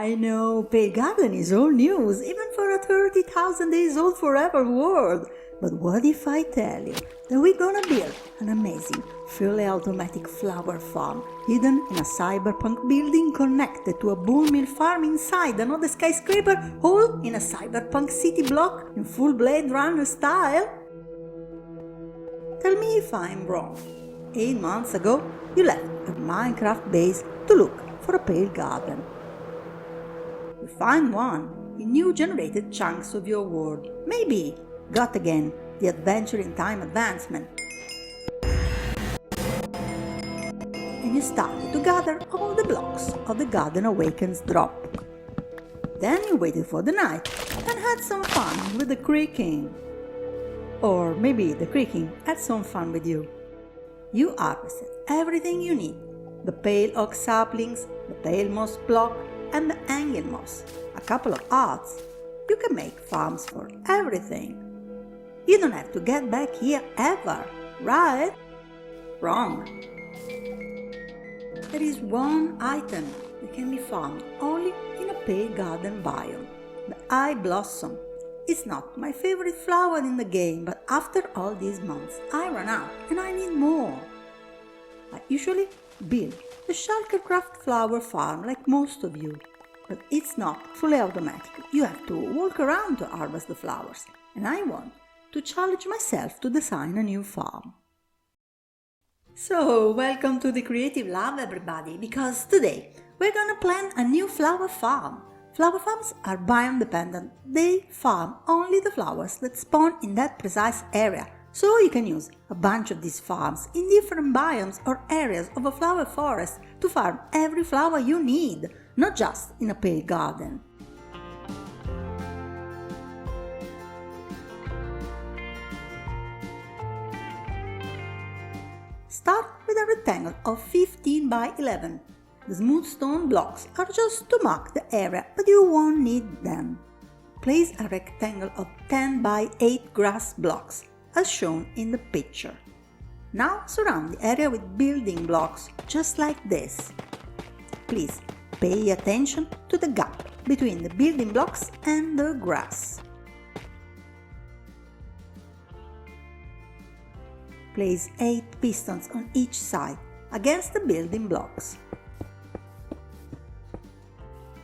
I know, pale garden is old news, even for a 30,000 days old forever world. But what if I tell you that we're gonna build an amazing, fully automatic flower farm hidden in a cyberpunk building connected to a bonemeal farm inside another skyscraper, all in a cyberpunk city block in full Blade Runner style? Tell me if I'm wrong. 8 months ago, you left a Minecraft base to look for a pale garden. You find one in new generated chunks of your world. Maybe got again the adventure in time advancement. And you started to gather all the blocks of the Garden Awakens drop. Then you waited for the night and had some fun with the creaking. Or maybe the creaking had some fun with you. You harvested everything you need: the pale oak saplings, the pale moss block, and the hanging moss, a couple of hearts. You can make farms for everything. You don't have to get back here ever, right? Wrong. There is one item that can be found only in a pale garden biome: the eyeblossom. It's not my favorite flower in the game, but after all these months, I run out and I need more. I usually build the Shulkercraft flower farm like most of you, but it's not fully automatic. You have to walk around to harvest the flowers, and I want to challenge myself to design a new farm. So, welcome to the Creative Lab, everybody, because today we're gonna plan a new flower farm. Flower farms are biome dependent. They farm only the flowers that spawn in that precise area, so you can use a bunch of these farms in different biomes or areas of a flower forest to farm every flower you need, not just in a pale garden. Start with a rectangle of 15 by 11. The smooth stone blocks are just to mark the area, but you won't need them. Place a rectangle of 10 by 8 grass blocks, as shown in the picture. Now surround the area with building blocks, just like this. Please pay attention to the gap between the building blocks and the grass. Place 8 pistons on each side, against the building blocks.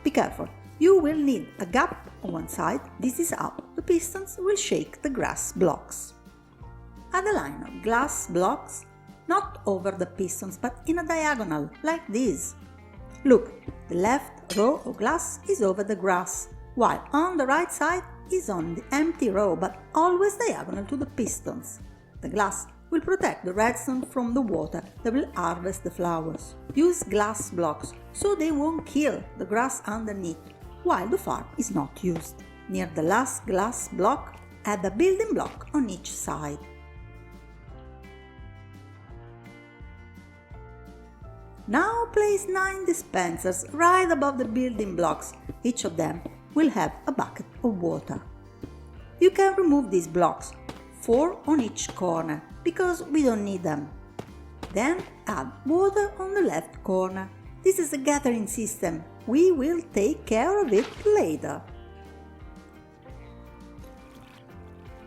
Be careful, you will need a gap on one side. This is how the pistons will shake the grass blocks. Add a line of glass blocks, not over the pistons but in a diagonal, like this. Look, the left row of glass is over the grass, while on the right side is on the empty row, but always diagonal to the pistons. The glass will protect the redstone from the water that will harvest the flowers. Use glass blocks so they won't kill the grass underneath while the farm is not used. Near the last glass block, add a building block on each side. Now place 9 dispensers right above the building blocks. Each of them will have a bucket of water. You can remove these blocks, 4 on each corner, because we don't need them. Then add water on the left corner. This is a gathering system. We will take care of it later.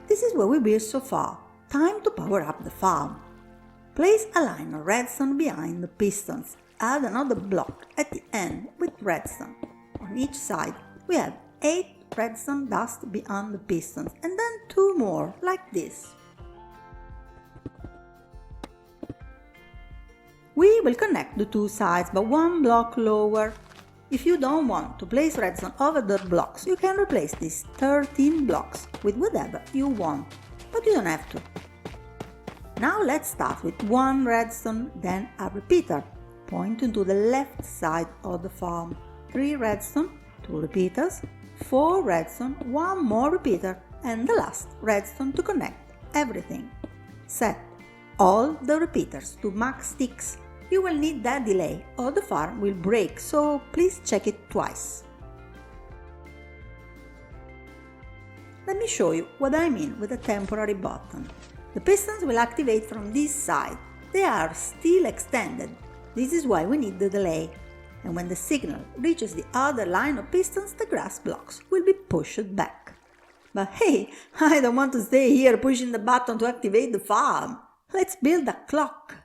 This is what we built so far. Time to power up the farm. Place a line of redstone behind the pistons. Add another block at the end with redstone. On each side we have 8 redstone dust beyond the pistons, and then 2 more like this. We will connect the 2 sides but 1 block lower. If you don't want to place redstone over the blocks, you can replace these 13 blocks with whatever you want, but you don't have to. Now let's start with 1 redstone, then a repeater, pointing to the left side of the farm. 3 redstone, 2 repeaters, 4 redstone, 1 more repeater, and the last redstone to connect everything. Set all the repeaters to max ticks. You will need that delay or the farm will break, so please check it twice. Let me show you what I mean with a temporary button. The pistons will activate from this side. They are still extended. This is why we need the delay. and when the signal reaches the other line of pistons, the grass blocks will be pushed back. But hey, I don't want to stay here pushing the button to activate the farm. Let's build a clock.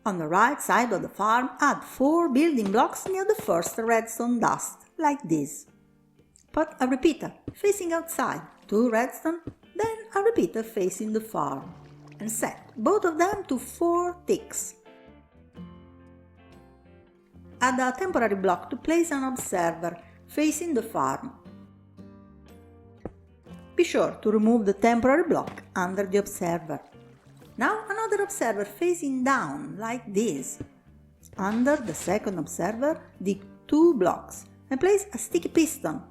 On the right side of the farm, add 4 building blocks near the first redstone dust, like this. Put a repeater facing outside, 2 redstone, then a repeater facing the farm, and set both of them to 4 ticks. Add a temporary block to place an observer facing the farm. Be sure to remove the temporary block under the observer. Now another observer facing down, like this. Under the second observer, dig 2 blocks and place a sticky piston.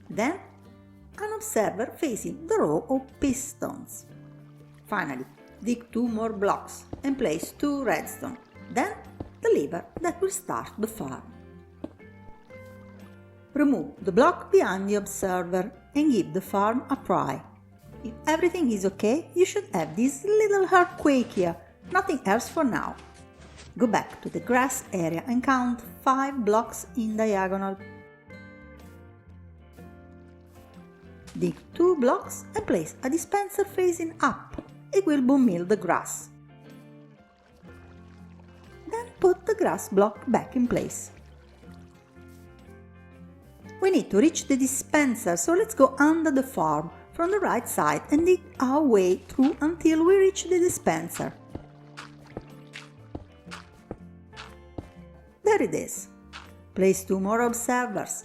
Then, an observer facing the row of pistons. Finally, dig 2 more blocks and place 2 redstone. Then, the lever that will start the farm. Remove the block behind the observer and give the farm a try. If everything is okay, you should have this little earthquake here, nothing else for now. Go back to the grass area and count 5 blocks in diagonal. Dig 2 blocks and place a dispenser facing up. It will bonemeal the grass. Then put the grass block back in place. We need to reach the dispenser, so let's go under the farm from the right side and dig our way through until we reach the dispenser. There it is. Place 2 more observers.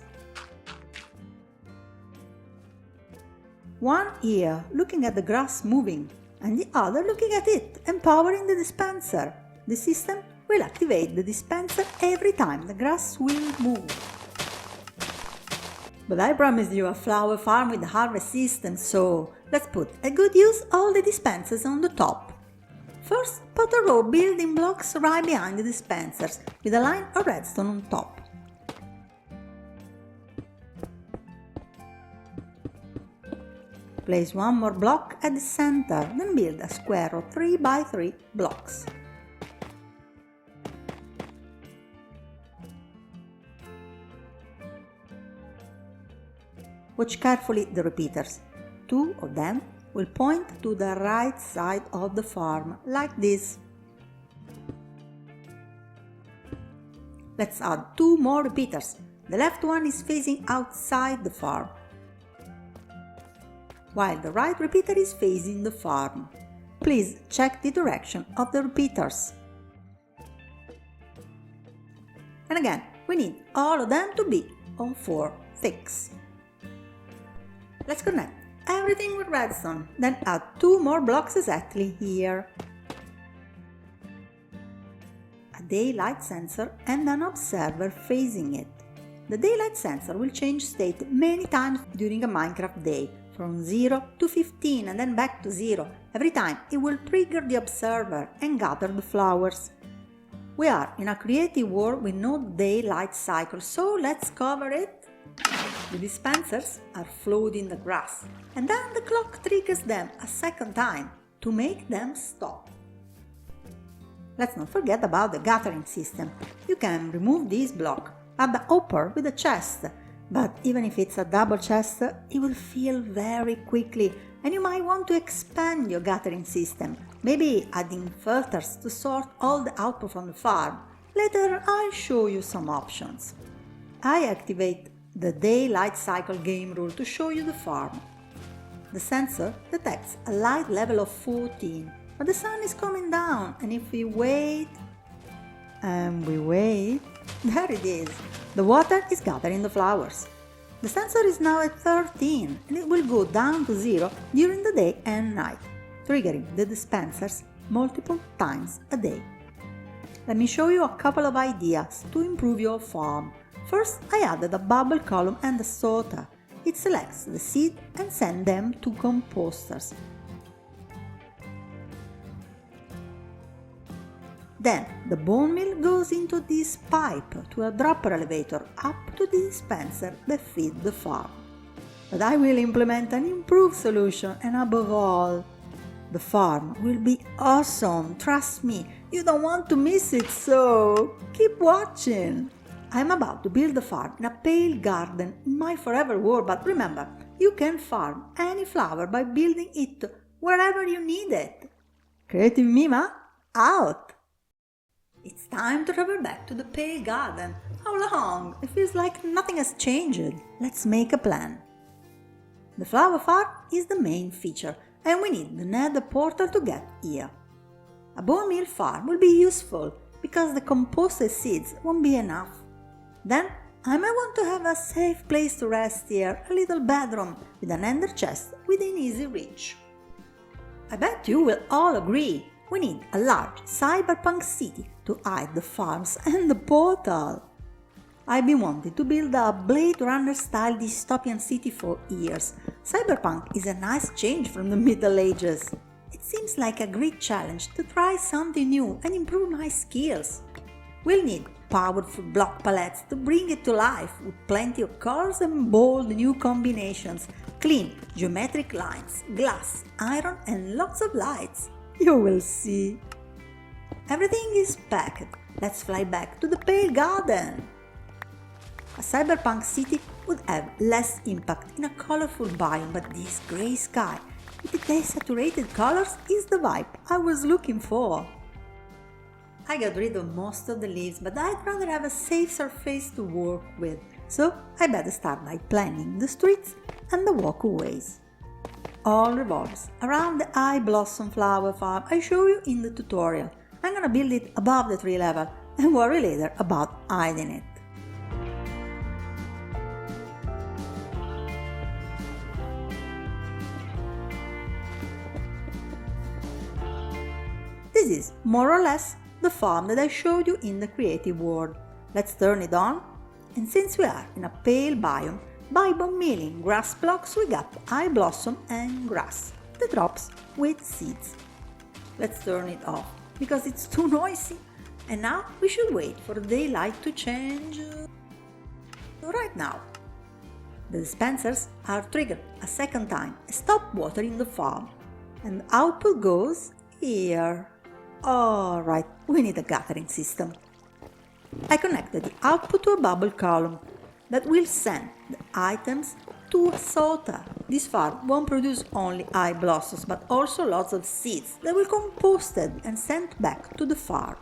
One here looking at the grass moving, and the other looking at it and powering the dispenser. The system will activate the dispenser every time the grass will move. But I promised you a flower farm with a harvest system, so let's put a good use all the dispensers on the top. First, put a row of building blocks right behind the dispensers, with a line of redstone on top. Place 1 more block at the center, then build a square of 3 by 3 blocks. Watch carefully the repeaters. 2 of them will point to the right side of the farm, like this. Let's add 2 more repeaters. The left one is facing outside the farm, while the right repeater is facing the farm. Please check the direction of the repeaters. And again, we need all of them to be on 4 ticks. Let's connect everything with redstone, then add 2 more blocks exactly here. A daylight sensor and an observer facing it. The daylight sensor will change state many times during a Minecraft day, from 0 to 15 and then back to 0. Every time it will trigger the observer and gather the flowers. We are in a creative world with no daylight cycle, so let's cover it. The dispensers are floating in the grass, and then the clock triggers them a second time to make them stop. Let's not forget about the gathering system. You can remove this block, add the hopper with a chest, but even if it's a double chest, it will fill very quickly, and you might want to expand your gathering system, maybe adding filters to sort all the output from the farm. Later I'll show you some options. I activate the daylight cycle game rule to show you the farm. The sensor detects a light level of 14, but the sun is coming down, and if we wait, and we wait, there it is. The water is gathering the flowers. The sensor is now at 13, and it will go down to 0 during the day and night, triggering the dispensers multiple times a day. Let me show you a couple of ideas to improve your farm. First, I added a bubble column and a sorter. It selects the seed and sends them to composters. Then, the bone meal goes into this pipe to a dropper elevator up to the dispenser that feeds the farm. But I will implement an improved solution, and above all, The farm will be awesome, trust me, you don't want to miss it, so keep watching! I'm about to build a farm in a pale garden in my forever world, but remember, you can farm any flower by building it wherever you need it. Creative Mima, out! It's time to travel back to the pale garden. How long? It feels like nothing has changed. Let's make a plan. The flower farm is the main feature, and we need the nether portal to get here. A bone meal farm will be useful because the composted seeds won't be enough. Then I might want to have a safe place to rest here, a little bedroom with an ender chest within easy reach. I bet you will all agree we need a large cyberpunk city to hide the farms and the portal. I've been wanting to build a Blade Runner style dystopian city for years. Cyberpunk is a nice change from the Middle Ages. It seems like a great challenge to try something new and improve my skills. We'll need powerful block palettes to bring it to life with plenty of colors and bold new combinations, clean geometric lines, glass, iron and lots of lights. You will see. Everything is packed. Let's fly back to the pale garden. A cyberpunk city would have less impact in a colorful biome, but this grey sky with the desaturated colors is the vibe I was looking for. I got rid of most of the leaves, but I'd rather have a safe surface to work with, so I better start by planning the streets and the walkways. All revolves around the eyeblossom flower farm I show you in the tutorial. I'm gonna build it above the tree level and worry later about hiding it. This is more or less the farm that I showed you in the creative world. Let's turn it on, and since we are in a pale biome, by bonemealing grass blocks we got eyeblossom and grass, the drops with seeds. Let's turn it off because it's too noisy, and now we should wait for the daylight to change right now. The dispensers are triggered a second time and stop watering the farm, and the output goes here. Alright, we need a guttering system. I connected the output to a bubble column that will send the items to a sorter. This farm won't produce only eyeblossoms but also lots of seeds that will be composted and sent back to the farm.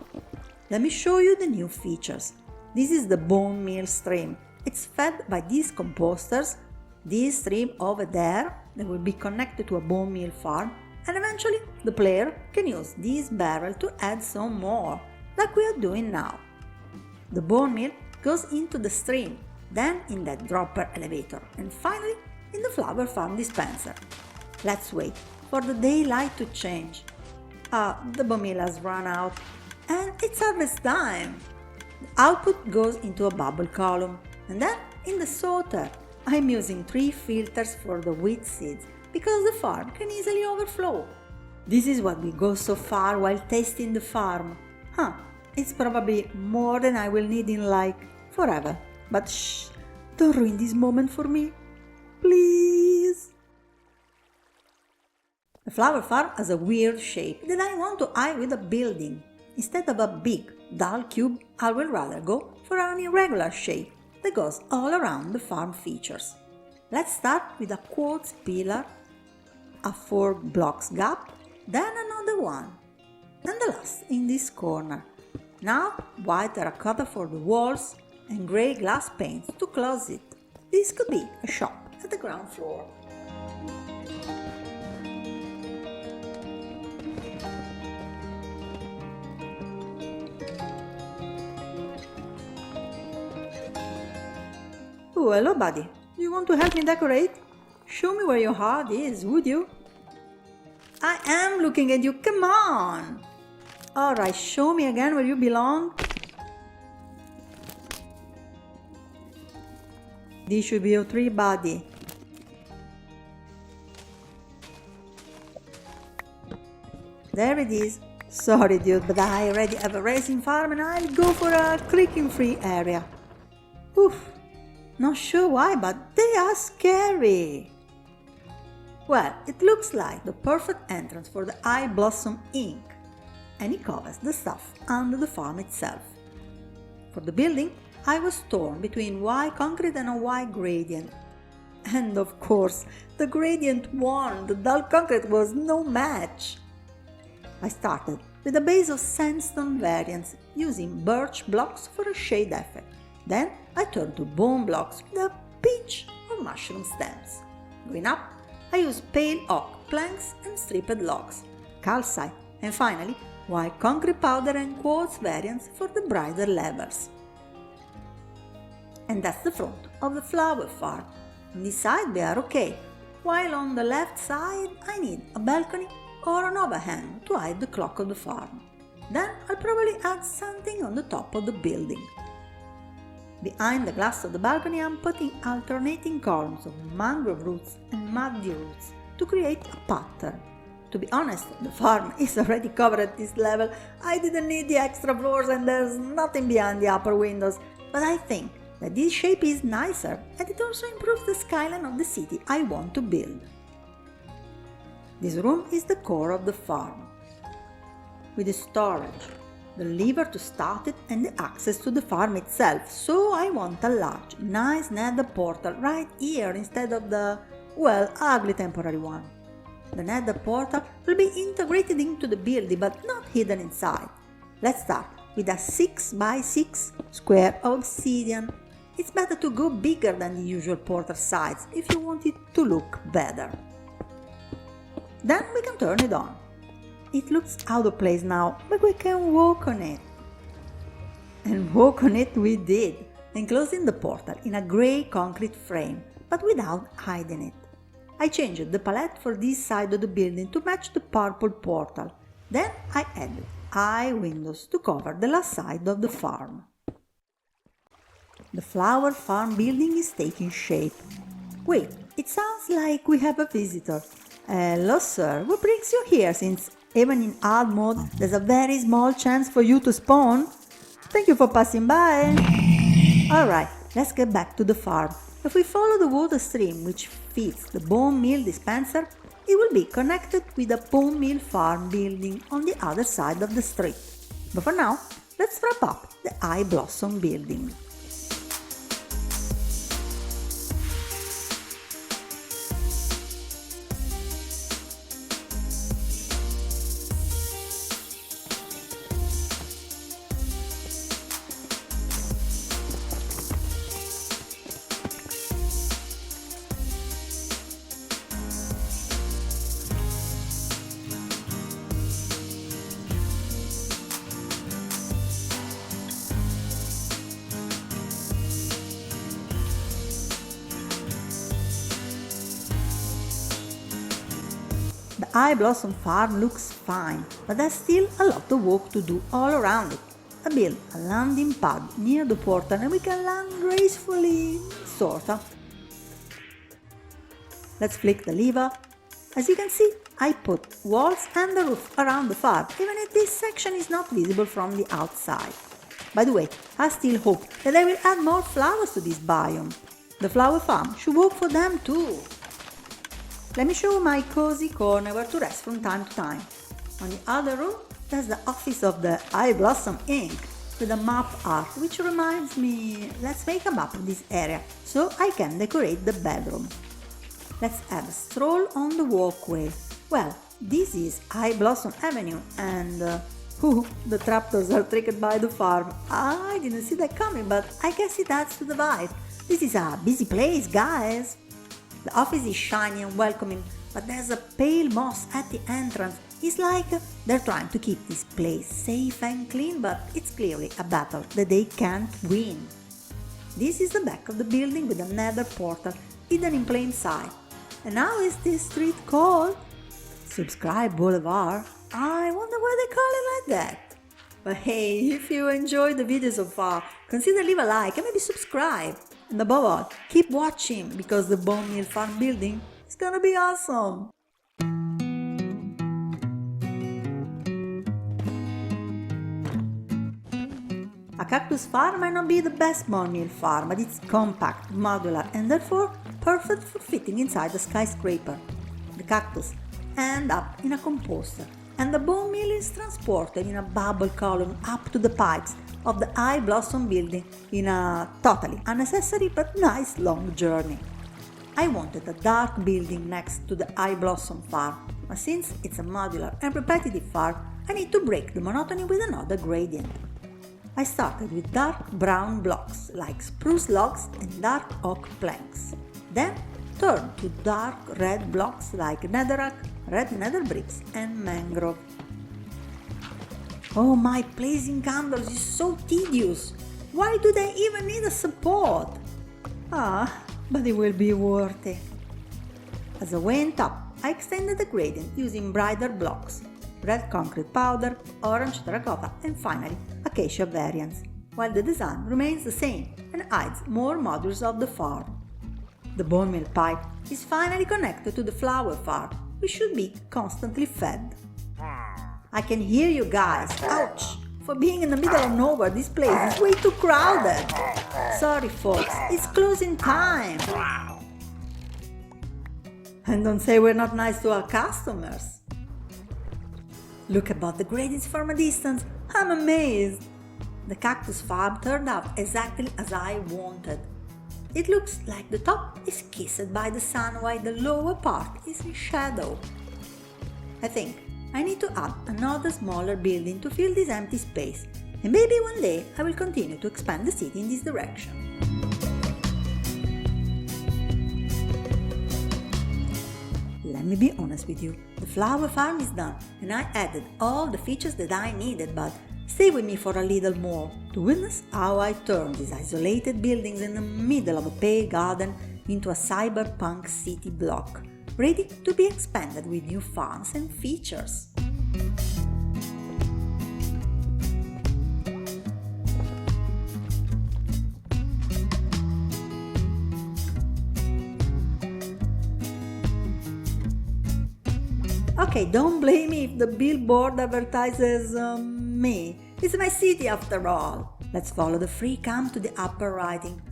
Let me show you the new features. This is the bone meal stream. It's fed by these composters. This stream over there that will be connected to a bone meal farm, and eventually the player can use this barrel to add some more, like we are doing now. The bone meal goes into the stream, then in that dropper elevator, and finally in the flower farm dispenser. Let's wait for the daylight to change. The bone meal has run out, and it's harvest time. The output goes into a bubble column, and then in the sorter. I'm using 3 filters for the wheat seeds, because the farm can easily overflow. This is what will go so far while tasting the farm. It's probably more than I will need in like forever. But shh, don't ruin this moment for me. Please. The flower farm has a weird shape that I want to hide with a building. Instead of a big, dull cube, I will rather go for an irregular shape that goes all around the farm features. Let's start with a quartz pillar, a 4 blocks gap, then another one, and the last in this corner. Now white terracotta for the walls and grey glass paints to close it. This could be a shop at the ground floor. Oh, hello buddy. Do you want to help me decorate? Show me where your heart is, would you? I am looking at you, come on! Alright, show me again where you belong. This should be your tree, buddy. There it is. Sorry dude, but I already have a racing farm and I'll go for a clicking free area. Oof. Not sure why, but they are scary. Well, it looks like the perfect entrance for the eyeblossom ink, and it covers the stuff under the farm itself. For the building, I was torn between white concrete and a white gradient. And of course, the gradient won, the dull concrete was no match. I started with a base of sandstone variants using birch blocks for a shade effect. Then I turned to bone blocks with a pinch of mushroom stems. Going up, I used pale oak planks and stripped logs, calcite, and finally white concrete powder and quartz variants for the brighter levels. And that's the front of the flower farm. On this side we are okay, while on the left side I need a balcony or an overhang to hide the clock of the farm. Then I'll probably add something on the top of the building. Behind the glass of the balcony I'm putting alternating columns of mangrove roots and muddy roots to create a pattern. To be honest, the farm is already covered at this level. I didn't need the extra floors and there's nothing behind the upper windows, but I think that this shape is nicer and it also improves the skyline of the city I want to build. This room is the core of the farm, with the storage, the lever to start it and the access to the farm itself, so I want a large, nice nether portal right here instead of the, well, ugly temporary one. The nether portal will be integrated into the building but not hidden inside. Let's start with a 6 by 6 square of obsidian. It's better to go bigger than the usual portal size if you want it to look better. Then we can turn it on. It looks out of place now, but we can walk on it. And walk on it we did, enclosing the portal in a grey concrete frame, but without hiding it. I changed the palette for this side of the building to match the purple portal. Then I added high windows to cover the last side of the farm. The flower farm building is taking shape. Wait, it sounds like we have a visitor. Hello sir, what brings you here, since even in hard mode there's a very small chance for you to spawn? Thank you for passing by. Alright, let's get back to the farm. If we follow the water stream which feeds the bone meal dispenser, it will be connected with the bone meal farm building on the other side of the street. But for now, let's wrap up the eyeblossom building. The eyeblossom farm looks fine, but there's still a lot of work to do all around it. I built a landing pad near the portal and we can land gracefully, sorta. Let's flick the lever. As you can see, I put walls and the roof around the farm, even if this section is not visible from the outside. By the way, I still hope that I will add more flowers to this biome. The flower farm should work for them too. Let me show you my cozy corner where to rest from time to time. On the other room, there's the office of the eyeblossom ink with a map art, which reminds me, let's make a map of this area so I can decorate the bedroom. Let's have a stroll on the walkway. Well, this is Eyeblossom Avenue and the trapdoors are tricked by the farm. I didn't see that coming, but I guess it adds to the vibe. This is a busy place, guys. The office is shiny and welcoming, but there's a pale moss at the entrance. It's like they're trying to keep this place safe and clean, but it's clearly a battle that they can't win. This is the back of the building with a nether portal hidden in plain sight. And how is this street called? Subscribe Boulevard? I wonder why they call it like that. But hey, if you enjoyed the video so far, consider leave a like and maybe subscribe. And above all, keep watching because the bone meal farm building is gonna be awesome. A cactus farm might not be the best bone meal farm, but it's compact, modular, and therefore perfect for fitting inside a skyscraper. The cactus end up in a composter, and the bone meal is transported in a bubble column up to the pipes of the eyeblossom building in a totally unnecessary but nice long journey. I wanted a dark building next to the eyeblossom farm, but since it's a modular and repetitive farm, I need to break the monotony with another gradient. I started with dark brown blocks like spruce logs and dark oak planks. Then turned to dark red blocks like netherrack, red nether bricks and mangrove. Oh, my placing candles is so tedious. Why do they even need a support? But it will be worth it. As I went up, I extended the gradient using brighter blocks, red concrete powder, orange terracotta and finally acacia variants, while the design remains the same and hides more modules of the farm. The bone meal pipe is finally connected to the flower farm, which should be constantly fed. I can hear you guys, ouch! For being in the middle of nowhere, this place is way too crowded. Sorry folks, it's closing time. And don't say we're not nice to our customers. Look about the gradients from a distance, I'm amazed. The cactus farm turned out exactly as I wanted. It looks like the top is kissed by the sun while the lower part is in shadow. I think I need to add another smaller building to fill this empty space, and maybe one day I will continue to expand the city in this direction. Let me be honest with you, the flower farm is done and I added all the features that I needed, but stay with me for a little more to witness how I turn these isolated buildings in the middle of a pale garden into a cyberpunk city block, ready to be expanded with new farms and features. Okay, don't blame me if the billboard advertises me. It's my city after all. Let's follow the free cam to the upper writing.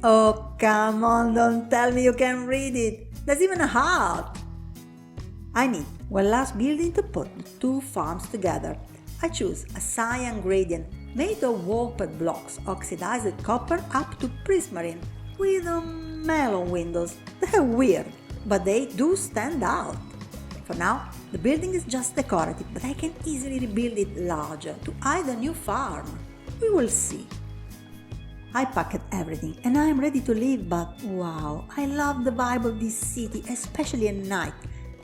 Oh, come on, don't tell me you can read it. There's even a heart. I need one last building to put the two farms together. I choose a cyan gradient made of warped blocks, oxidized copper up to prismarine, with melon windows. They're weird, but they do stand out. For now, the building is just decorative, but I can easily rebuild it larger to hide a new farm. We will see. I packed everything and I am ready to leave, but wow, I love the vibe of this city, especially at night.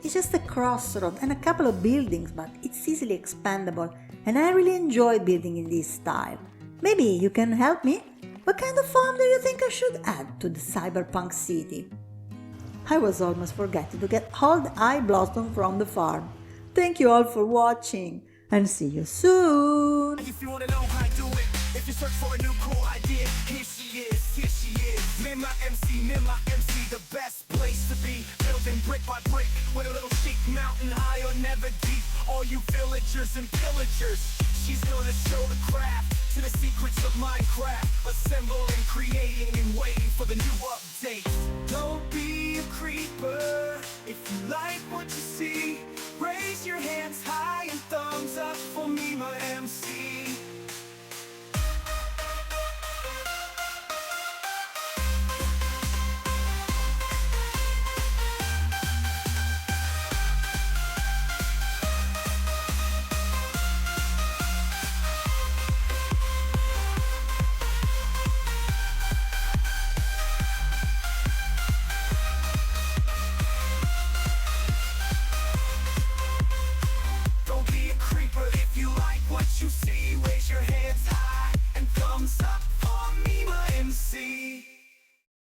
It's just a crossroad and a couple of buildings, but it's easily expandable and I really enjoy building in this style. Maybe you can help me? What kind of farm do you think I should add to the cyberpunk city? I was almost forgetting to get all the eyeblossom from the farm. Thank you all for watching and see you soon! If you wanna know how I do it, if you search for a new cool idea, here she is, me my MC, the best place to be, building brick by brick, with a little chic, mountain high or never deep, all you villagers and pillagers, she's gonna show the craft, to the secrets of Minecraft, assembling, creating, and waiting for the new update. Don't be a creeper, if you like what you see, raise your hands high and thumbs up for me, my MC.